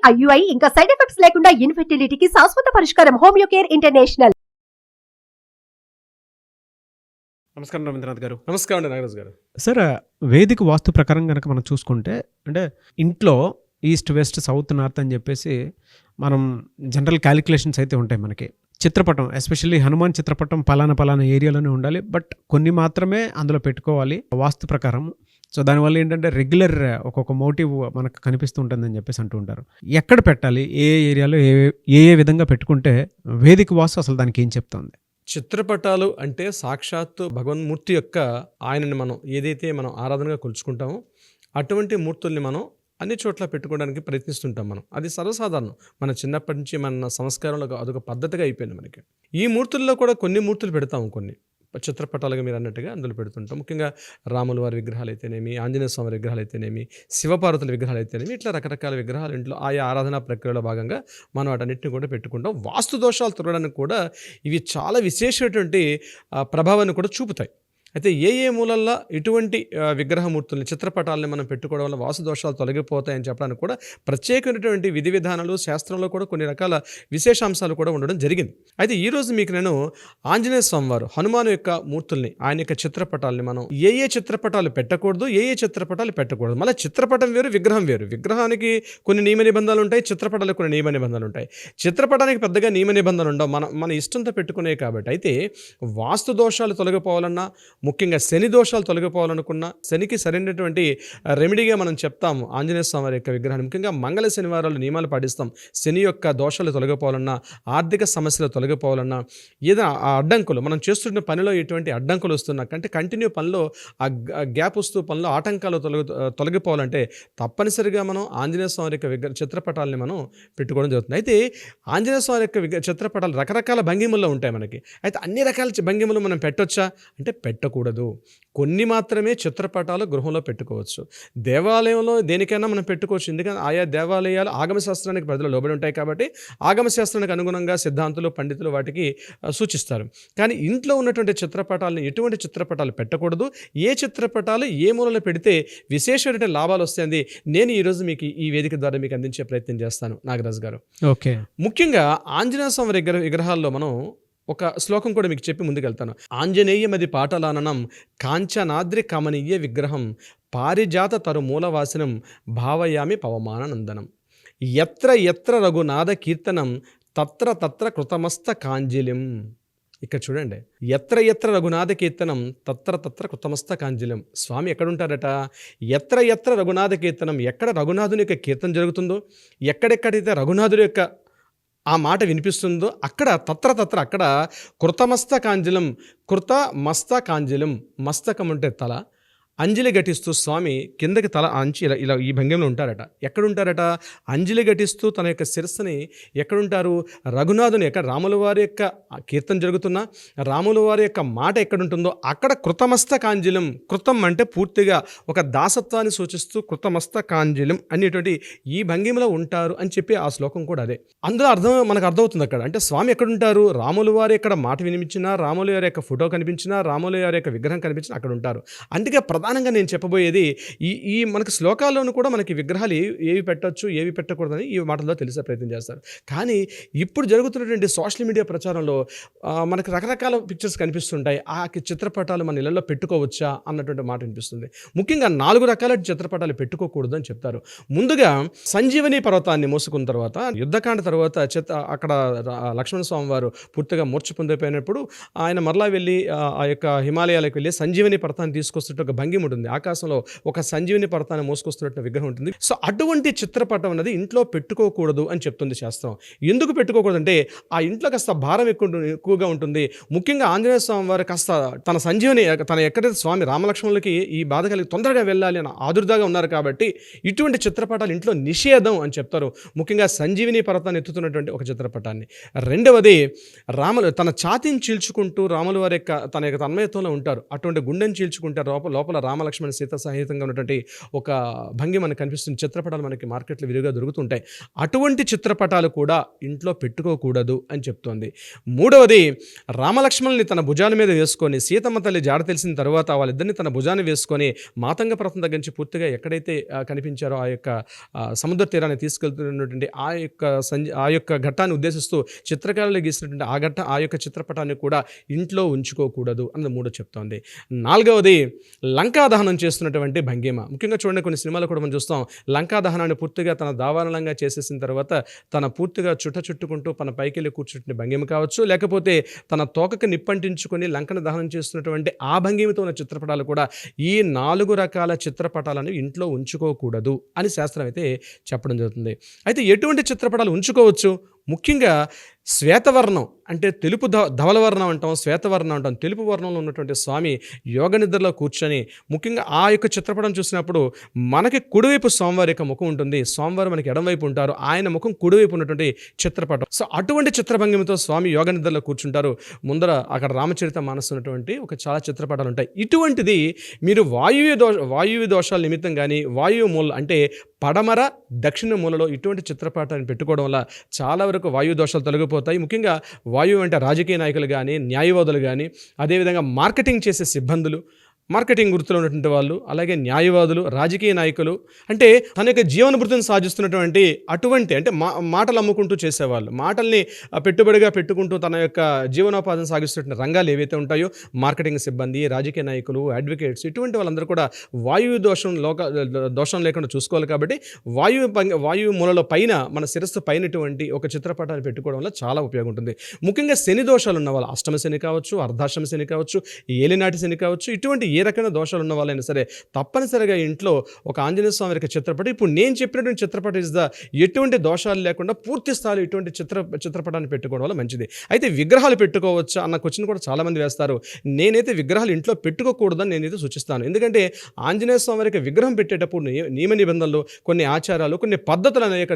IUI ఇంకా side effects లేకుండా ఇన్ఫెర్టిలిటీకి శాశ్వత పరిష్కారం హోమియోకేర్ ఇంటర్నేషనల్. నమస్కారం రవీంద్రనాథ్ గారు. నమస్కారం అండి నాగరాజు గారు. సార్, వేదిక వాస్తు ప్రకారం కనుక మనం చూసుకుంటే అంటే ఇంట్లో ఈస్ట్ వెస్ట్ సౌత్ నార్త్ అని చెప్పేసి మనం జనరల్ క్యాలిక్యులేషన్స్ అయితే ఉంటాయి మనకి. చిత్రపటం ఎస్పెషల్లీ హనుమాన్ చిత్రపటం పలానా ఏరియాలోనే ఉండాలి, బట్ కొన్ని మాత్రమే అందులో పెట్టుకోవాలి వాస్తు ప్రకారం. సో దానివల్ల ఏంటంటే రెగ్యులర్ ఒక్కొక్క మోటివ్ మనకు కనిపిస్తూ ఉంటుందని చెప్పేసి అంటూ ఉంటారు. ఎక్కడ పెట్టాలి, ఏ ఏరియాలో ఏ విధంగా పెట్టుకుంటే వేదిక వాస్తు అసలు దానికి ఏం చెప్తుంది? చిత్రపటాలు అంటే సాక్షాత్తు భగవన్మూర్తి యొక్క ఆయనని మనం ఏదైతే మనం ఆరాధనగా కొలుచుకుంటామో అటువంటి మూర్తుల్ని మనం అన్ని చోట్ల పెట్టుకోవడానికి ప్రయత్నిస్తుంటాం. అది సర్వసాధారణం. మన చిన్నప్పటి నుంచి మన సంస్కారంలో అదొక పద్ధతిగా అయిపోయింది మనకి. ఈ మూర్తుల్లో కూడా కొన్ని మూర్తులు పెడతాము, కొన్ని చిత్రపటాలుగా మీరు అన్నట్టుగా అందులో పెడుతుంటాం. ముఖ్యంగా రాముల వారి విగ్రహాలు అయితేనేమి, ఆంజనేయ స్వామి విగ్రహాలు అయితేనేమి, శివపార్వతుల విగ్రహాలు అయితేనేమి, ఇట్లా రకరకాల విగ్రహాలు ఇంట్లో ఆయా ఆరాధనా ప్రక్రియలో భాగంగా మనం వాటన్నిటిని కూడా పెట్టుకుంటాం. వాస్తు దోషాలు తొలగడానికి కూడా ఇవి చాలా విశేషమైనటువంటి ప్రభావాన్ని కూడా చూపుతాయి. అయితే ఏ మూలల్లో ఇటువంటి విగ్రహమూర్తుల్ని చిత్రపటాలని మనం పెట్టుకోవడం వల్ల వాస్తు దోషాలు తొలగిపోతాయని చెప్పడానికి కూడా ప్రత్యేకమైనటువంటి విధి విధానాలు శాస్త్రంలో కూడా కొన్ని రకాల విశేషాంశాలు కూడా ఉండడం జరిగింది. అయితే ఈరోజు మీకు నేను ఆంజనేయ స్వామి వారు హనుమాను యొక్క మూర్తుల్ని, ఆయన యొక్క చిత్రపటాలని మనం ఏ చిత్రపటాలు పెట్టకూడదు, ఏ చిత్రపటాలు పెట్టకూడదు. మళ్ళీ చిత్రపటం వేరు, విగ్రహం వేరు. విగ్రహానికి కొన్ని నియమ నిబంధనలు ఉంటాయి, చిత్రపటాలకు కొన్ని నియమ నిబంధనలు ఉంటాయి. చిత్రపటానికి పెద్దగా నియమ నిబంధనలు ఉండవు, మన ఇష్టంతో పెట్టుకునే కాబట్టి. అయితే వాస్తు దోషాలు తొలగిపోవాలన్నా, ముఖ్యంగా శని దోషాలు తొలగిపోవాలనుకున్న శనికి సరైనటువంటి రెమెడీగా మనం చెప్తాము ఆంజనేయ స్వామి వారి యొక్క విగ్రహాన్ని. ముఖ్యంగా మంగళ శనివారాలు నియమాలు పాటిస్తాం. శని యొక్క దోషాలు తొలగిపోవాలన్నా, ఆర్థిక సమస్యలు తొలగిపోవాలన్నా, ఏదైనా ఆ అడ్డంకులు మనం చేస్తున్న పనిలో ఎటువంటి అడ్డంకులు వస్తున్నా అంటే కంటిన్యూ పనిలో ఆ గ్యాప్ వస్తూ పనిలో ఆటంకాలు తొలగిపోవాలంటే తప్పనిసరిగా మనం ఆంజనేయ స్వామి యొక్క చిత్రపటాలని మనం పెట్టుకోవడం జరుగుతుంది. అయితే ఆంజనేయ స్వామి యొక్క చిత్రపటాలు రకరకాల భంగిమల్లో ఉంటాయి మనకి. అయితే అన్ని రకాల భంగిమలు మనం పెట్టొచ్చా అంటే పెట్టకూడదు. కొన్ని మాత్రమే చిత్రపటాలు గృహంలో పెట్టుకోవచ్చు. దేవాలయంలో దేనికైనా మనం పెట్టుకోవచ్చు, ఎందుకంటే ఆయా దేవాలయాలు ఆగమశాస్త్రానికి ప్రజలు లోబడి ఉంటాయి కాబట్టి ఆగమశాస్త్రానికి అనుగుణంగా సిద్ధాంతులు, పండితులు వాటికి సూచిస్తారు. కానీ ఇంట్లో ఉన్నటువంటి చిత్రపటాలను ఎటువంటి చిత్రపటాలు పెట్టకూడదు, ఏ చిత్రపటాలు ఏ మూలలో పెడితే విశేషమైన లాభాలు వస్తాయండి నేను ఈరోజు మీకు ఈ వేదిక ద్వారా మీకు అందించే ప్రయత్నం చేస్తాను నాగరాజు గారు. ఓకే. ముఖ్యంగా ఆంజనేయ స్వామి విగ్రహాల్లో మనం ఒక శ్లోకం కూడా మీకు చెప్పి ముందుకెళ్తాను. ఆంజనేయమది పాటలాననం కాంచనాద్రి కమనీయ విగ్రహం పారిజాత తరు మూలవాసనం భావయామి పవమానందనం ఎత్ర ఎత్ర రఘునాథ కీర్తనం తత్ర తత్ర కృతమస్త కాంజిలిం. ఇక్కడ చూడండి, ఎత్ర ఎత్ర రఘునాథ కీర్తనం తత్ర తత్ర కృతమస్త కాంజిలం. స్వామి ఎక్కడుంటారట? ఎత్ర ఎత్ర రఘునాథ కీర్తనం, ఎక్కడ రఘునాథుని యొక్క కీర్తన జరుగుతుందో, ఎక్కడెక్కడైతే రఘునాథుడి యొక్క ఆ మాట వినిపిస్తుందో అక్కడ తత్ర అక్కడ కృతమస్త కాంజలం, కృత మస్త కాంజలం. మస్తకం అంటే తల, అంజలి ఘటిస్తూ స్వామి కిందకి తల అంచి ఇలా ఈ భంగిమలో ఉంటారట. ఎక్కడుంటారట? అంజలి ఘటిస్తూ తన యొక్క శిరస్సుని ఎక్కడుంటారు? రఘునాథుని యొక్క రాముల వారి యొక్క కీర్తన జరుగుతున్నా రాముల వారి యొక్క మాట ఎక్కడుంటుందో అక్కడ కృతమస్త కాంజలం. కృతం అంటే పూర్తిగా ఒక దాసత్వాన్ని సూచిస్తూ కృతమస్త కాంజలం అనేటువంటి ఈ భంగిమలో ఉంటారు అని చెప్పి ఆ శ్లోకం కూడా అదే. అందులో మనకు అర్థమవుతుంది అక్కడ. అంటే స్వామి ఎక్కడుంటారు? రాముల వారి యొక్క మాట వినిపించినా, రాముల వారి యొక్క ఫోటో కనిపించినా, రాముల వారి యొక్క విగ్రహం కనిపించినా అక్కడ ఉంటారు. అందుకే ప్రధానంగా నేను చెప్పబోయేది ఈ మనకి శ్లోకాల్లోనూ కూడా మనకి విగ్రహాలు ఏవి పెట్టచ్చు, ఏవి పెట్టకూడదని ఈ మాటల్లో తెలిసే ప్రయత్నం చేస్తారు. కానీ ఇప్పుడు జరుగుతున్నటువంటి సోషల్ మీడియా ప్రచారంలో మనకు రకరకాల పిక్చర్స్ కనిపిస్తుంటాయి. ఆ చిత్రపటాలు మన ఇళ్లలో పెట్టుకోవచ్చా అన్నటువంటి మాట వినిపిస్తుంది. ముఖ్యంగా 4 రకాల చిత్రపటాలు పెట్టుకోకూడదు అని చెప్తారు. ముందుగా సంజీవని పర్వతాన్ని మోసుకున్న తర్వాత, యుద్ధకాండ తర్వాత అక్కడ లక్ష్మణ స్వామి వారు పూర్తిగా మూర్ఛ పొందిపోయినప్పుడు ఆయన మరలా వెళ్ళి ఆ యొక్క హిమాలయాలకు వెళ్ళి సంజీవని పర్వతాన్ని తీసుకొస్తున్నట్టు ఒక భంగిమ ఉంటుంది. ఆకాశంలో ఒక సంజీవని పర్వతాన్ని మోసుకొస్తున్నట్టు విగ్రహం ఉంటుంది. సో అటువంటి చిత్రపటం అనేది ఇంట్లో పెట్టుకోకూడదు అని చెప్తుంది శాస్త్రం. ఎందుకు పెట్టుకోకూడదు అంటే ఆ ఇంట్లో కాస్త భారం ఎక్కువగా ఉంటుంది. ముఖ్యంగా ఆంజనేయ స్వామి వారు కాస్త తన సంజీవని, తన ఎక్కడైతే స్వామి రామలక్ష్మణులకి ఈ బాధ కలిగి తొందరగా వెళ్ళాలి అని ఆదుర్దాగా ఉన్నారు కాబట్టి ఇటువంటి చిత్రపటాలు ఇంట్లో నిషేధం అని చెప్తారు. ముఖ్యంగా సంజీవిని పర్వతాన్ని ఎత్తుతున్నటువంటి ఒక చిత్రపటాన్ని. రెండవది, రాములు తన ఛాతీని చీల్చుకుంటూ రాముల వారి యొక్క తన యొక్క తన్మయత్వంలో ఉంటారు. అటువంటి గుండెని చీల్చుకుంటారు, లోపల రామలక్ష్మణ సీత సహితంగా ఉన్నటువంటి ఒక భంగి మనకు కనిపిస్తుంది. చిత్రపటాలు మనకి మార్కెట్లో విరివిగా దొరుకుతుంటాయి. అటువంటి చిత్రపటాలు కూడా ఇంట్లో పెట్టుకోకూడదు అని చెప్తోంది. మూడవది, రామలక్ష్మణుల్ని తన భుజాల మీద వేసుకొని సీతమ్మ తల్లి జాడ తెలిసిన తర్వాత వాళ్ళిద్దరిని తన భుజాన్ని వేసుకొని మాతంగ పర్వతం దగ్గర నుంచి పూర్తిగా ఎక్కడైతే కనిపించారో ఆ యొక్క సముద్ర తీరాన్ని తీసుకెళ్తున్నటువంటి ఆ యొక్క ఘట్టాన్ని ఉద్దేశిస్తూ చిత్రకారులు గీసినటువంటి ఆ యొక్క చిత్రపటాన్ని కూడా ఇంట్లో ఉంచుకోకూడదు అన్నది మూడో చెప్తోంది. నాలుగవది, లంకా దహనం చేస్తున్నటువంటి భంగిమ. ముఖ్యంగా చూడండి, కొన్ని సినిమాలు కూడా మనం చూస్తాం. లంకా దహనాన్ని పూర్తిగా తన దావానలంగా చేసేసిన తర్వాత తన పూర్తిగా చుట్టుకుంటూ తన పైకి వెళ్ళి కూర్చుంటున్న భంగిమ కావచ్చు, లేకపోతే తన తోకకి నిప్పంటించుకొని లంకను దహనం చేస్తున్నటువంటి ఆ భంగిమతో ఉన్న చిత్రపటాలు కూడా ఈ 4 రకాల చిత్రపటాలను ఇంట్లో ఉంచుకోకూడదు అని శాస్త్రం అయితే చెప్పడం జరుగుతుంది. అయితే ఎటువంటి చిత్రపటాలు ఉంచుకోవచ్చు? ముఖ్యంగా శ్వేతవర్ణం అంటే తెలుపు ధవలవర్ణం అంటాం, శ్వేతవర్ణం అంటాం. తెలుపు వర్ణంలో ఉన్నటువంటి స్వామి యోగ నిద్రలో కూర్చొని ముఖ్యంగా ఆ యొక్క చిత్రపటం చూసినప్పుడు మనకి కుడివైపు స్వామివారి యొక్క ముఖం ఉంటుంది, స్వామివారు మనకి ఎడమవైపు ఉంటారు, ఆయన ముఖం కుడివైపు ఉన్నటువంటి చిత్రపటం. సో అటువంటి చిత్రభంగిమతో స్వామి యోగ నిద్రలో కూర్చుంటారు. ముందర అక్కడ రామచరిత మానస్ ఉన్నటువంటి ఒక చాలా చిత్రపటాలు ఉంటాయి. ఇటువంటిది మీరు వాయువ్య దోషాల నిమిత్తం కానీ వాయువు మూల అంటే పడమర దక్షిణ మూలలో ఇటువంటి చిత్రపటాన్ని పెట్టుకోవడం వల్ల చాలా వరకు వాయు దోషాలు తొలగిపోతాయి. ముఖ్యంగా వాయువు అంటే రాజకీయ నాయకులు కానీ, న్యాయవాదులు కానీ, అదేవిధంగా మార్కెటింగ్ చేసే సిబ్బందులు, మార్కెటింగ్ వృత్తిలో ఉన్నటువంటి వాళ్ళు, అలాగే న్యాయవాదులు, రాజకీయ నాయకులు, అంటే తన యొక్క జీవన వృత్తిని సాధిస్తున్నటువంటి అటువంటి అంటే మాటలు అమ్ముకుంటూ చేసేవాళ్ళు, మాటల్ని పెట్టుబడిగా పెట్టుకుంటూ తన యొక్క జీవనోపాధిని సాగిస్తున్న రంగాలు ఏవైతే ఉంటాయో మార్కెటింగ్ సిబ్బంది, రాజకీయ నాయకులు, అడ్వకేట్స్, ఇటువంటి వాళ్ళందరూ కూడా వాయువు దోషం లేకుండా చూసుకోవాలి. కాబట్టి వాయువు మూలలో పైన మన శిరస్సు పైనటువంటి ఒక చిత్రపటాన్ని పెట్టుకోవడం వల్ల చాలా ఉపయోగం ఉంటుంది. ముఖ్యంగా శని దోషాలు ఉన్న వాళ్ళు, అష్టమ శని కావచ్చు, అర్ధాష్టమ శని కావచ్చు, ఏలినాటి శని కావచ్చు, ఇటువంటి ఏ రకమైన దోషాలు ఉన్న వాళ్ళైనా సరే తప్పనిసరిగా ఇంట్లో ఒక ఆంజనేయ స్వామి యొక్క చిత్రపటం, ఇప్పుడు నేను చెప్పినటువంటి చిత్రపటం ఎటువంటి దోషాలు లేకుండా పూర్తి స్థాయిలో ఇటువంటి చిత్రపటాన్ని పెట్టుకోవడం వల్ల మంచిది. అయితే విగ్రహాలు పెట్టుకోవచ్చా అన్న క్వశ్చన్ కూడా చాలామంది వేస్తారు. నేనైతే విగ్రహాలు ఇంట్లో పెట్టుకోకూడదని నేనైతే సూచిస్తాను. ఎందుకంటే ఆంజనేయ స్వామి యొక్క విగ్రహం పెట్టేటప్పుడు నియమ నిబంధనలు, కొన్ని ఆచారాలు, కొన్ని పద్ధతులు అనేక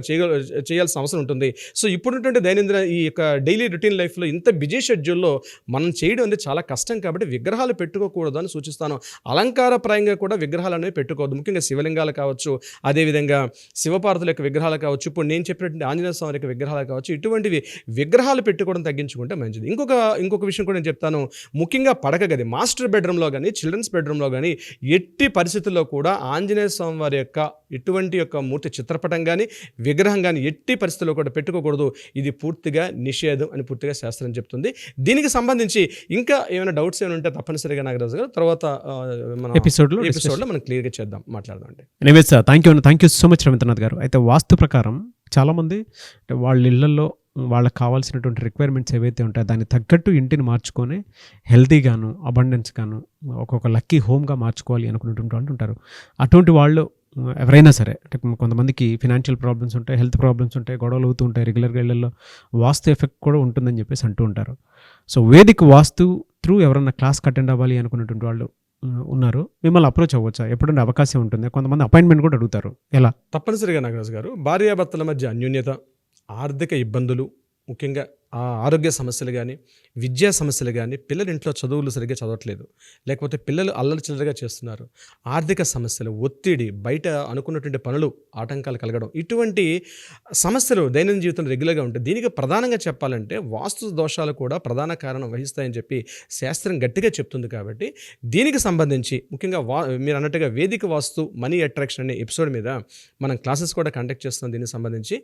చేయాల్సిన అవసరం ఉంటుంది. సో ఇప్పుడున్నటువంటి దైనందిన ఈ యొక్క డైలీ రొటీన్ లైఫ్లో ఇంత బిజీ షెడ్యూల్లో మనం చేయడం అనేది చాలా కష్టం. కాబట్టి విగ్రహాలు పెట్టుకోకూడదు అని సూచిస్తాను. అలంకారప్రాయంగా కూడా విగ్రహాలు అనేవి పెట్టుకోవద్దు. ముఖ్యంగా శివలింగాలు కావచ్చు, అదేవిధంగా శివపార్వతుల యొక్క విగ్రహాలు కావచ్చు, ఇప్పుడు నేను చెప్పినటువంటి ఆంజనేయ స్వామి యొక్క విగ్రహాలు కావచ్చు, ఇటువంటివి విగ్రహాలు పెట్టుకోవడం తగ్గించుకుంటే మంచిది. ఇంకొక విషయం కూడా నేను చెప్తాను. ముఖ్యంగా పడక గది, మాస్టర్ బెడ్రూమ్లో కానీ, చిల్డ్రన్స్ బెడ్రూమ్లో కానీ ఎట్టి పరిస్థితుల్లో కూడా ఆంజనేయ స్వామి వారి యొక్క ఇటువంటి యొక్క మూర్తి చిత్రపటం కానీ విగ్రహం కానీ ఎట్టి పరిస్థితుల్లో కూడా పెట్టుకోకూడదు. ఇది పూర్తిగా నిషేధం అని పూర్తిగా శాస్త్రం చెప్తుంది. దీనికి సంబంధించి ఇంకా ఏమైనా డౌట్స్ ఏమైనా ఉంటే తప్పనిసరిగా నాగరాజు గారు తర్వాత ఎపిసోడ్లో మనం క్లియర్గా మాట్లాడదాం. Anyways thank you so much Ravindranath గారు. అయితే వాస్తు ప్రకారం చాలామంది వాళ్ళ ఇళ్లలో వాళ్ళకి కావాల్సినటువంటి రిక్వైర్మెంట్స్ ఏవైతే ఉంటాయో దాన్ని తగ్గట్టు ఇంటిని మార్చుకొని హెల్తీగాను, అబండెన్స్ గాను, ఒక్కొక్క లక్కీ హోమ్గా మార్చుకోవాలి అనుకున్నటువంటి వాళ్ళు ఉంటారు. అటువంటి వాళ్ళు ఎవరైనా సరే, అంటే కొంతమందికి ఫినాన్షియల్ ప్రాబ్లమ్స్ ఉంటాయి, హెల్త్ ప్రాబ్లమ్స్ ఉంటాయి, గొడవలు అవుతూ ఉంటాయి, రెగ్యులర్గా ఇళ్లలో వాస్తు ఎఫెక్ట్ కూడా ఉంటుందని చెప్పేసి అంటూ ఉంటారు. సో వేదిక్ వాస్తు త్రూ ఎవరన్నా క్లాస్కి అటెండ్ అవ్వాలి అనుకున్నటువంటి వాళ్ళు ఉన్నారు, మిమ్మల్ని అప్రోచ్ అవ్వచ్చా? ఎప్పుడైనా అవకాశం ఉంటుంది? కొంతమంది అపాయింట్మెంట్ కూడా అడుగుతారు. ఎలా? తప్పనిసరిగా నాగరాజు గారు, భార్యాభర్తల మధ్య అన్యోన్యత, ఆర్థిక ఇబ్బందులు, ముఖ్యంగా ఆరోగ్య సమస్యలు కానీ, విద్యా సమస్యలు కానీ, పిల్లలు ఇంట్లో చదువులు సరిగ్గా చదవట్లేదు, లేకపోతే పిల్లలు అల్లరి చిల్లరగా చేస్తున్నారు, ఆర్థిక సమస్యలు, ఒత్తిడి, బయట అనుకున్నటువంటి పనులు ఆటంకాలు కలగడం, ఇటువంటి సమస్యలు దైనందిన జీవితంలో రెగ్యులర్గా ఉంటాయి. దీనికి ప్రధానంగా చెప్పాలంటే వాస్తు దోషాలు కూడా ప్రధాన కారణం వహిస్తాయని చెప్పి శాస్త్రం గట్టిగా చెప్తుంది. కాబట్టి దీనికి సంబంధించి ముఖ్యంగా మీరు అన్నట్టుగా వేదిక వాస్తు మనీ అట్రాక్షన్ అనే ఎపిసోడ్ మీద మనం క్లాసెస్ కూడా కండక్ట్ చేస్తున్నాం. దీనికి సంబంధించి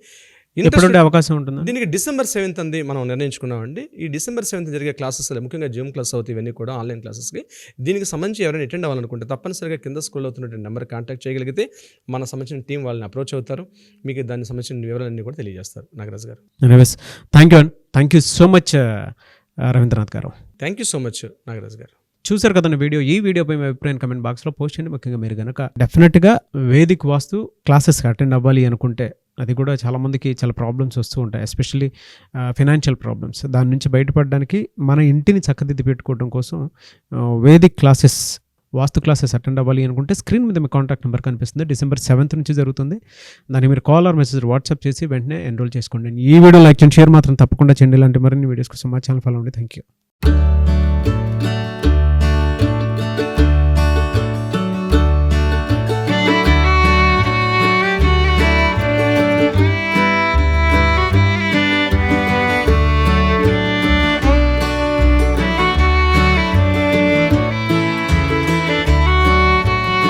అవకాశం ఉంటుంది. దీనికి December 7th అంది మనం నిర్ణయించుకున్నామండి. ఈ December 7th జరిగే క్లాసెస్ ముఖ్యంగా జూమ్ క్లాస్ అవుతాయి, ఇవన్నీ కూడా ఆన్లైన్ క్లాసెస్కి. దీనికి సంబంధించి ఎవరైనా అటెండ్ అవ్వాలనుకుంటే తప్పనిసరిగా కింద స్కూల్లో అవుతున్నటువంటి నెంబర్ కాంటాక్ట్ చేయగలిగితే మన సంబంధించిన టీం వాళ్ళని అప్రోచ్ అవుతారు, మీకు దానికి సంబంధించిన వివరాలన్నీ కూడా తెలియజేస్తారు. Nagaraju garu, thank you so much Ravindranath garu. Thank you so much Nagaraju garu. చూసారు కదండి వీడియో. ఈ వీడియోపై మీ అభిప్రాయం కమెంట్ బాక్స్లో పోస్ట్ చేయండి. ముఖ్యంగా మీరు కనుక డెఫినెట్గా వేదిక్ వాస్తు క్లాసెస్కి అటెండ్ అవ్వాలి అనుకుంటే, అది కూడా చాలామందికి చాలా ప్రాబ్లమ్స్ వస్తూ ఉంటాయి, ఎస్పెషల్లీ ఫినాన్షియల్ ప్రాబ్లమ్స్. దాని నుంచి బయటపడడానికి మన ఇంటిని చక్కదిద్ది పెట్టుకోవడం కోసం వేదిక్ క్లాసెస్, వాస్తు క్లాసెస్ అటెండ్ అవ్వాలి అనుకుంటే స్క్రీన్ మీద మీ కాంటాక్ట్ నెంబర్ కనిపిస్తుంది. December 7th నుంచి జరుగుతుంది. దాన్ని మీరు కాల్ ఆర్ మెసేజ్ వాట్సాప్ చేసి వెంటనే ఎన్రోల్ చేసుకోండి. ఈ వీడియో లైక్ చేయండి, షేర్ మాత్రం తప్పకుండా చేయండి. ఇలాంటి మరిన్ని వీడియోస్ కోసం మా ఛానల్ ఫాలో అవ్వండి. Thank you.